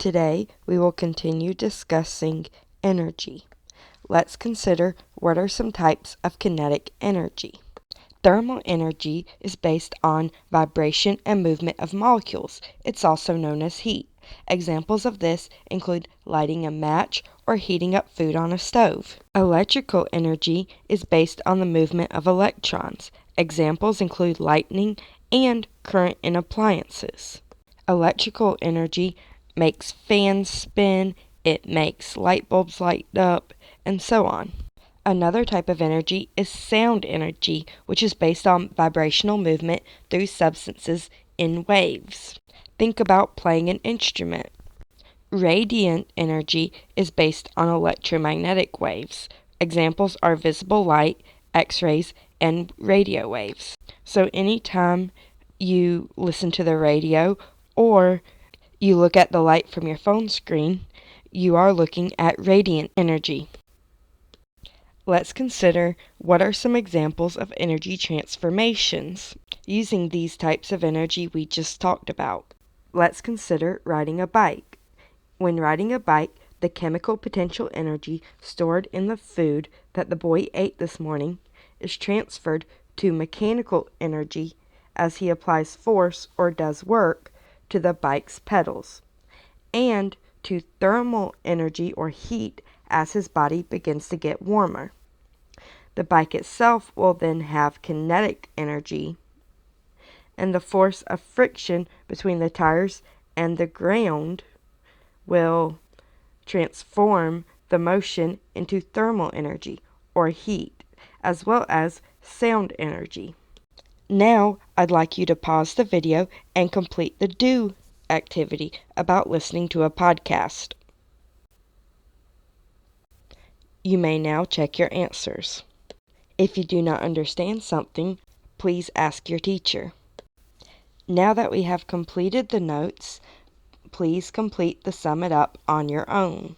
Today, we will continue discussing energy. Let's consider what are some types of kinetic energy. Thermal energy is based on vibration and movement of molecules. It's also known as heat. Examples of this include lighting a match or heating up food on a stove. Electrical energy is based on the movement of electrons. Examples include lightning and current in appliances. Electrical energy makes fans spin, it makes light bulbs light up, and so on. Another type of energy is sound energy, which is based on vibrational movement through substances in waves. Think about playing an instrument. Radiant energy is based on electromagnetic waves. Examples are visible light, X-rays, and radio waves. So anytime you listen to the radio or you look at the light from your phone screen, you are looking at radiant energy. Let's consider what are some examples of energy transformations using these types of energy we just talked about. Let's consider riding a bike. When riding a bike, the chemical potential energy stored in the food that the boy ate this morning is transferred to mechanical energy as he applies force or does work to the bike's pedals, and to thermal energy or heat as his body begins to get warmer. The bike itself will then have kinetic energy, and the force of friction between the tires and the ground will transform the motion into thermal energy or heat, as well as sound energy. Now, I'd like you to pause the video and complete the do activity about listening to a podcast. You may now check your answers. If you do not understand something, please ask your teacher. Now that we have completed the notes, please complete the sum it up on your own.